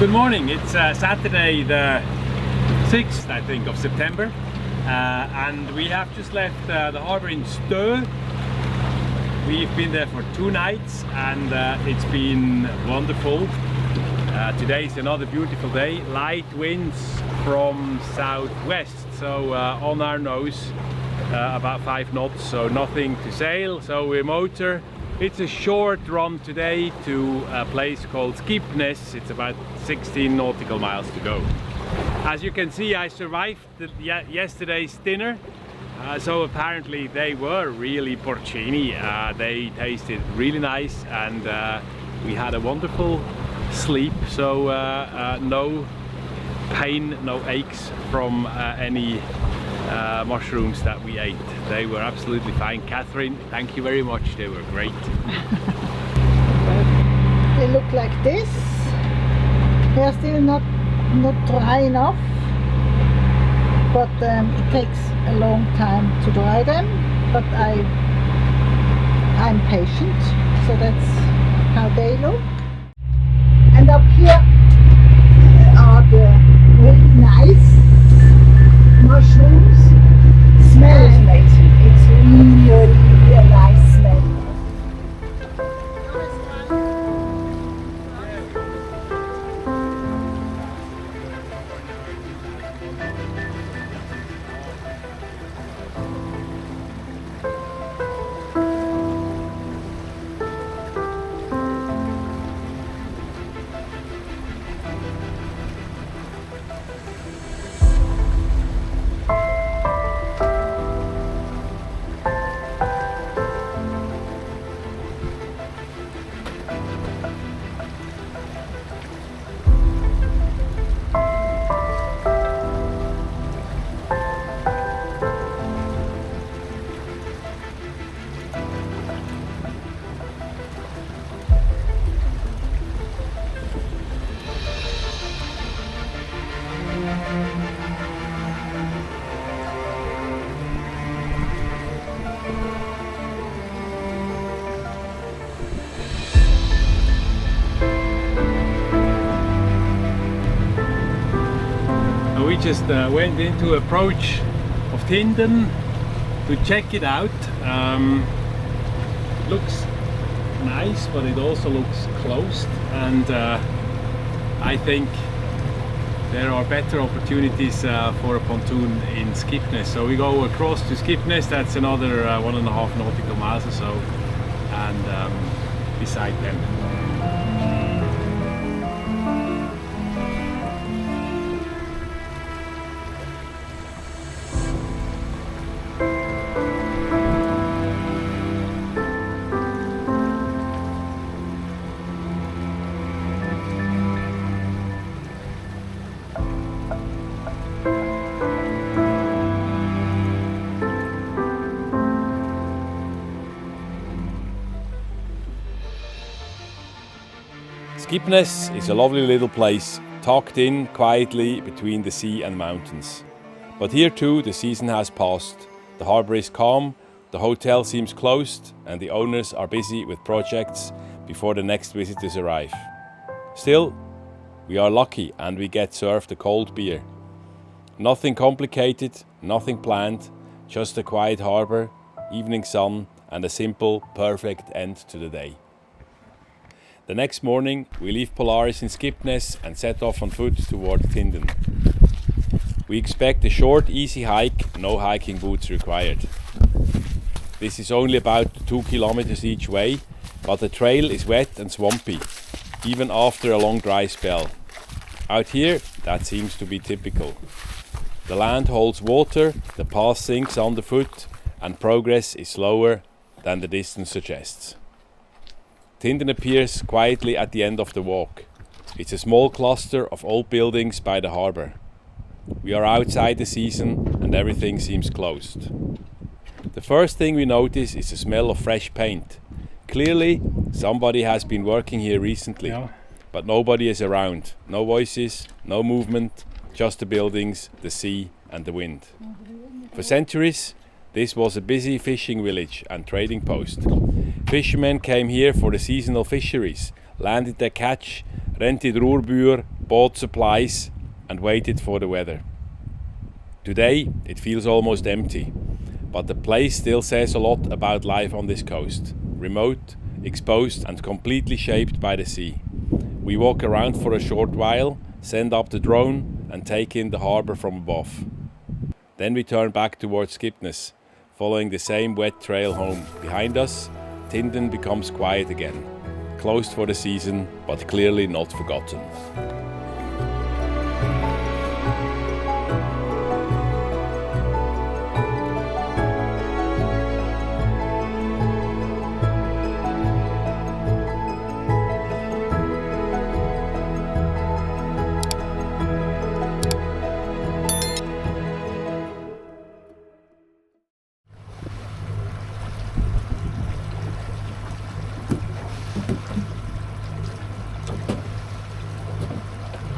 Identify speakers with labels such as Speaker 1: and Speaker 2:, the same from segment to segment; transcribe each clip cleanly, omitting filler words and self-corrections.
Speaker 1: Good morning, it's Saturday the 6th, I think, of September, and we have just left the harbour in Stø. We've been there for 2 nights and it's been wonderful. Today's another beautiful day, light winds from southwest, so on our nose about 5 knots, so nothing to sail, so we motor. It's a short run today to a place called Skipnes. It's about 16 nautical miles to go. As you can see, I survived yesterday's dinner, so apparently they were really porcini. They tasted really nice and we had a wonderful sleep, so no pain, no aches from any mushrooms that we ate. They were absolutely fine. Catherine, thank you very much, they were great.
Speaker 2: They look like this. They are still not dry enough, but it takes a long time to dry them, but I'm patient, so that's how they look. And up here are the really nice mushrooms. Smell is amazing. It's really a nice smell.
Speaker 1: We just went into approach of Tinden to check it out. Looks nice, but it also looks closed, and I think there are better opportunities for a pontoon in Skipnes. So we go across to Skipnes, that's another 1.5 nautical miles or so, and beside them. Skipnes is a lovely little place, tucked in quietly between the sea and mountains. But here too the season has passed, the harbour is calm, the hotel seems closed and the owners are busy with projects before the next visitors arrive. Still, we are lucky and we get served a cold beer. Nothing complicated, nothing planned, just a quiet harbour, evening sun and a simple, perfect end to the day. The next morning, we leave Polaris in Skipnes and set off on foot toward Tinden. We expect a short, easy hike, no hiking boots required. This is only about 2 kilometers each way, but the trail is wet and swampy, even after a long dry spell. Out here, that seems to be typical. The land holds water, the path sinks underfoot, and progress is slower than the distance suggests. Tinden appears quietly at the end of the walk. It's a small cluster of old buildings by the harbour. We are outside the season and everything seems closed. The first thing we notice is the smell of fresh paint. Clearly, somebody has been working here recently, but nobody is around. No voices, no movement, just the buildings, the sea and the wind. For centuries, this was a busy fishing village and trading post. Fishermen came here for the seasonal fisheries, landed their catch, rented roerbur, bought supplies and waited for the weather. Today it feels almost empty, but the place still says a lot about life on this coast. Remote, exposed and completely shaped by the sea. We walk around for a short while, send up the drone and take in the harbour from above. Then we turn back towards Skipnes, following the same wet trail home. Behind us, Tinden becomes quiet again. Closed for the season, but clearly not forgotten.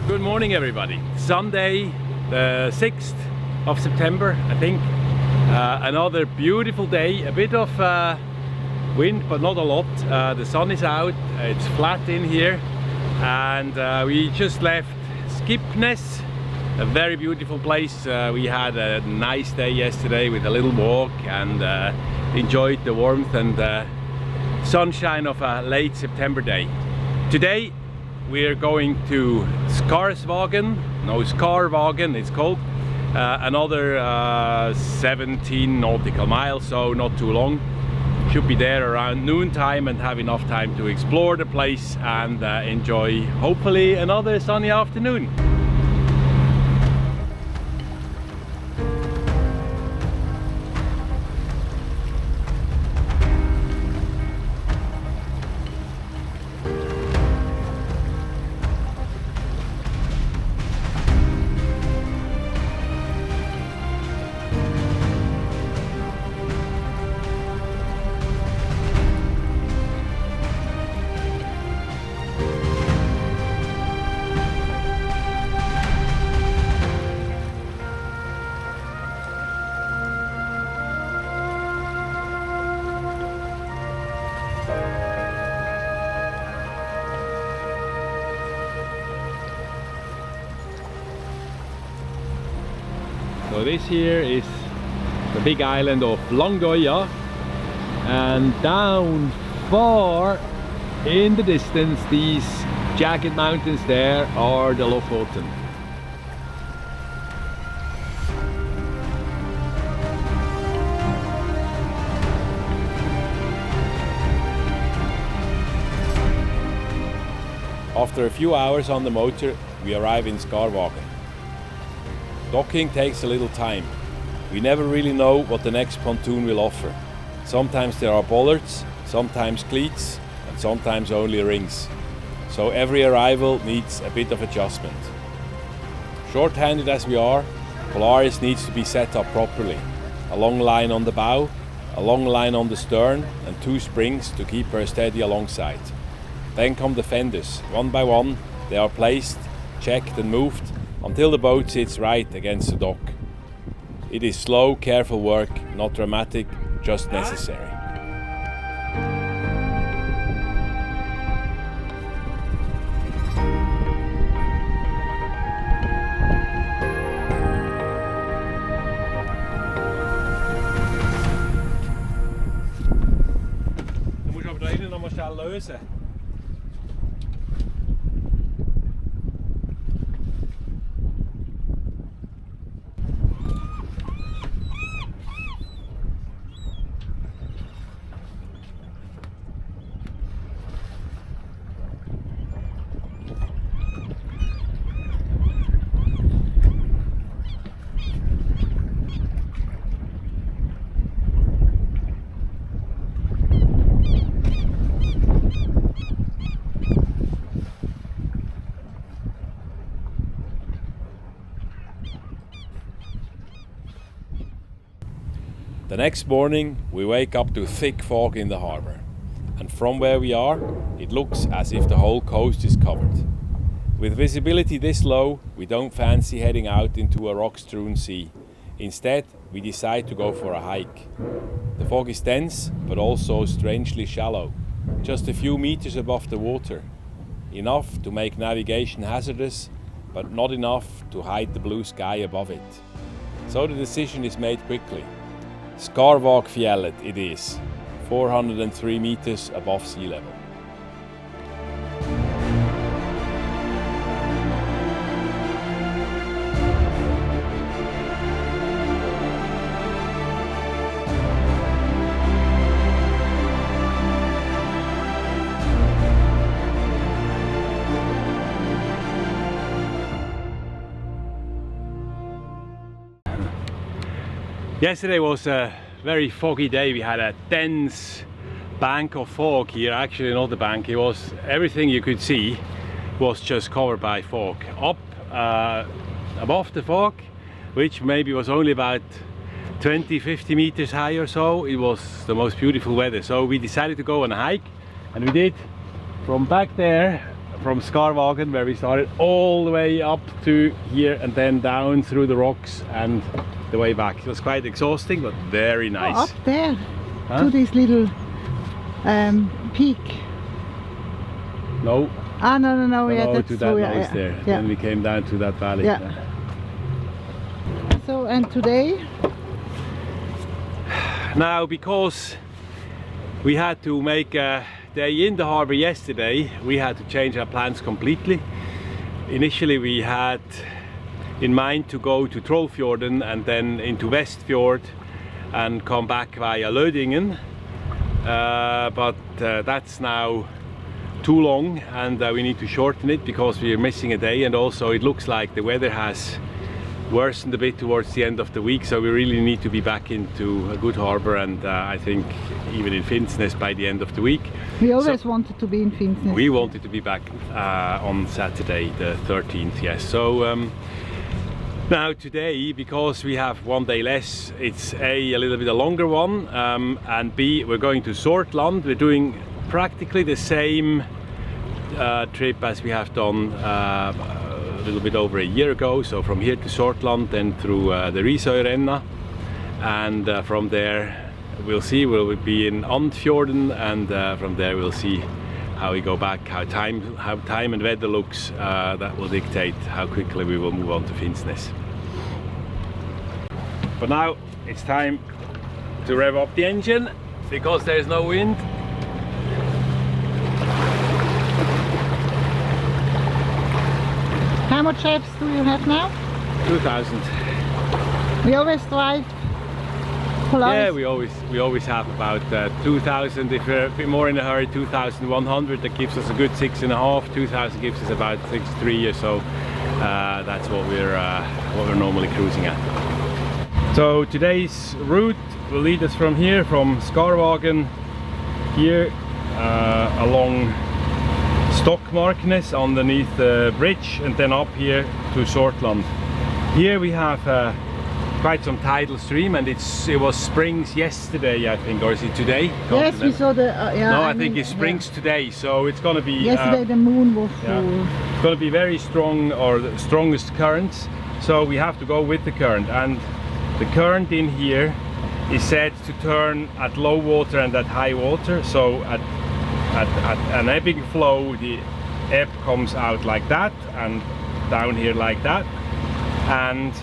Speaker 1: Good morning everybody. Sunday the 6th of September I think. Another beautiful day, a bit of wind but not a lot. The sun is out, it's flat in here and we just left Skipnes, a very beautiful place. We had a nice day yesterday with a little walk and enjoyed the warmth and sunshine of a late September day. Today we're going to Skårvågen it's called, another 17 nautical miles, so not too long. Should be there around noontime and have enough time to explore the place and enjoy hopefully another sunny afternoon. So this here is the big island of Longøya, and down far in the distance these jagged mountains there are the Lofoten. After a few hours on the motor, we arrive in Skårvågen. Docking takes a little time. We never really know what the next pontoon will offer. Sometimes there are bollards, sometimes cleats, and sometimes only rings. So every arrival needs a bit of adjustment. Short-handed as we are, Polaris needs to be set up properly. A long line on the bow, a long line on the stern, and 2 springs to keep her steady alongside. Then come the fenders. One by one, they are placed, checked and moved until the boat sits right against the dock. It is slow, careful work, not dramatic, just necessary. Du musst aber da innen noch mal schnell lösen. The next morning we wake up to thick fog in the harbour, and from where we are it looks as if the whole coast is covered. With visibility this low, we don't fancy heading out into a rock-strewn sea. Instead, we decide to go for a hike. The fog is dense but also strangely shallow, just a few meters above the water, enough to make navigation hazardous, but not enough to hide the blue sky above it. So the decision is made quickly. Skårvågfjellet it is, 403 meters above sea level. Yesterday was a very foggy day. We had a dense bank of fog here. Actually not a bank, it was everything you could see was just covered by fog. Up above the fog, which maybe was only about 20-50 meters high or so, it was the most beautiful weather. So we decided to go on a hike, and we did from back there, from Skårvågen where we started, all the way up to here and then down through the rocks and the way back. It was quite exhausting, but very nice.
Speaker 2: Oh, up there, to this little peak.
Speaker 1: No.
Speaker 2: Ah, no, yeah, that's
Speaker 1: to that
Speaker 2: true,
Speaker 1: nose there.
Speaker 2: Yeah.
Speaker 1: Then we came down to that valley.
Speaker 2: Yeah. So, and today?
Speaker 1: Now, because we had to make a day in the harbour yesterday, we had to change our plans completely. Initially we had in mind to go to Trollfjorden and then into Vestfjord and come back via Lødingen, but that's now too long, and we need to shorten it because we are missing a day, and also it looks like the weather has worsened a bit towards the end of the week, so we really need to be back into a good harbour, and I think even in Finnsnes by the end of the week.
Speaker 2: We always wanted to be in Finnsnes.
Speaker 1: We wanted to be back on Saturday the 13th, yes. So now today, because we have one day less, it's a little bit a longer one, and B, we're going to Sortland. We're doing practically the same trip as we have done a little bit over a year ago. So from here to Sortland, then through the Risøyrenna, and from there we'll see, we'll be in Andfjorden, and from there we'll see how we go back, how time and weather looks. That will dictate how quickly we will move on to Finnsnes. But now it's time to rev up the engine because there's no wind.
Speaker 2: How much revs do you have now?
Speaker 1: 2000.
Speaker 2: We always drive Polaris.
Speaker 1: Yeah, we always have about 2000. If we're a bit more in a hurry, 2100. That gives us a good 6.5. 2000 gives us about 6.3 or so. That's what we're normally cruising at. So today's route will lead us from here, from Skårvågen, here along Stockmarknes underneath the bridge, and then up here to Sortland. Here we have quite some tidal stream, and it was springs yesterday, I think, or is it today?
Speaker 2: Yes, we saw the. Yeah,
Speaker 1: no, I think it's springs today, so it's going to be.
Speaker 2: Yesterday the moon was full.
Speaker 1: Yeah, it's going to be very strong, or the strongest currents. So we have to go with the current, and the current in here is said to turn at low water and at high water. So at an ebbing flow, the ebb comes out like that and down here like that, and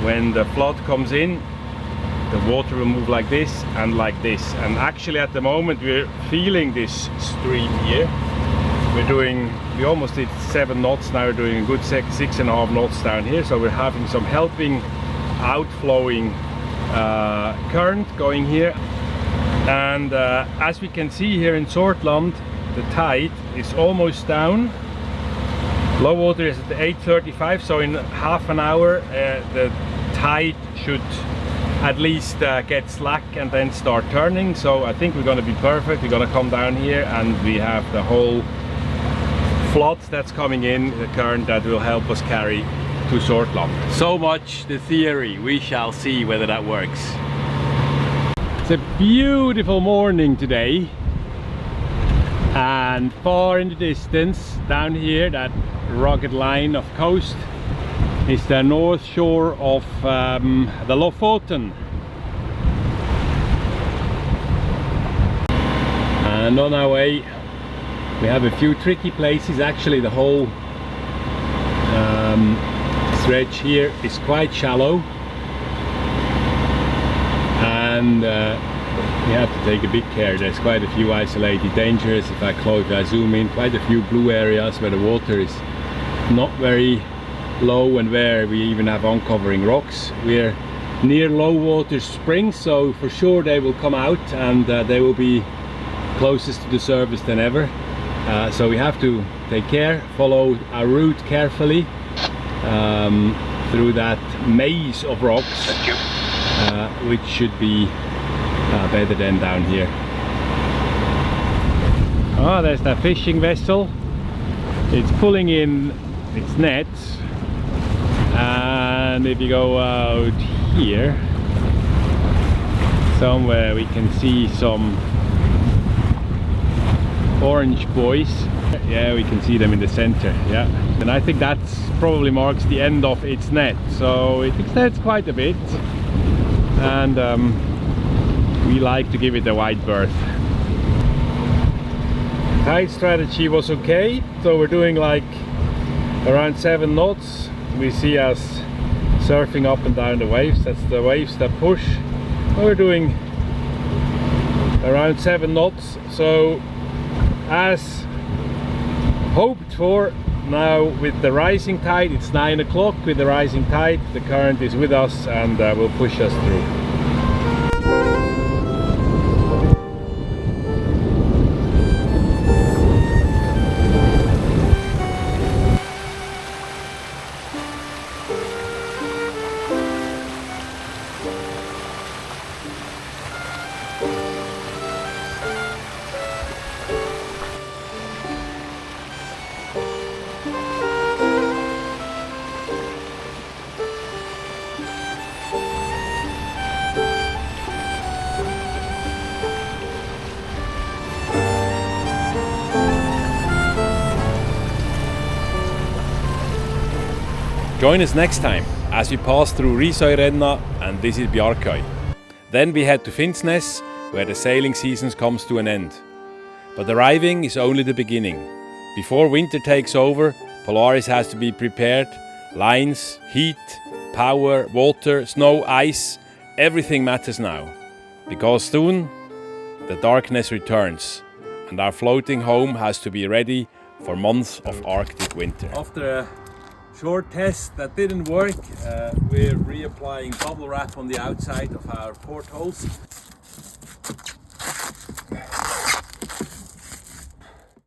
Speaker 1: when the flood comes in, the water will move like this and like this. And actually at the moment we're feeling this stream here. We almost did 7 knots, now we're doing a good 6.5 knots down here, so we're having some helping outflowing current going here. And as we can see here in Sortland, the tide is almost down. Low water is at 8:35, so in half an hour the tide should at least get slack and then start turning. So I think we're going to be perfect. We're going to come down here and we have the whole flood that's coming in, the current that will help us carry to Sortland. So much the theory, we shall see whether that works. It's a beautiful morning today, and far in the distance down here, that rugged line of coast, is the north shore of the Lofoten. And on our way We have a few tricky places. Actually, the whole stretch here is quite shallow, and we have to take a big care. There's quite a few isolated dangers. If I zoom in, quite a few blue areas where the water is not very low and where we even have uncovering rocks. We're near low water springs, so for sure they will come out, and they will be closest to the surface than ever. So we have to take care, follow our route carefully through that maze of rocks, which should be better than down here. Oh, there's that fishing vessel. It's pulling in its nets, and if you go out here somewhere, we can see some orange buoys. Yeah, we can see them in the center. Yeah, and I think that's probably marks the end of its net, so it extends quite a bit, and we like to give it a wide berth. Tide strategy was okay, so we're doing like around 7 knots. We see us surfing up and down the waves. That's the waves that push. We're doing around 7 knots, so as hoped for. Now with the rising tide, it's 9 o'clock. With the rising tide, the current is with us and will push us through. Join us next time as we pass through Risøyrenna and visit Bjarkøy. Then we head to Finnsnes, where the sailing season comes to an end. But arriving is only the beginning. Before winter takes over, Polaris has to be prepared. Lines, heat, power, water, snow, ice, everything matters now. Because soon the darkness returns and our floating home has to be ready for months of Arctic winter. After a short test that didn't work, we're reapplying bubble wrap on the outside of our portholes.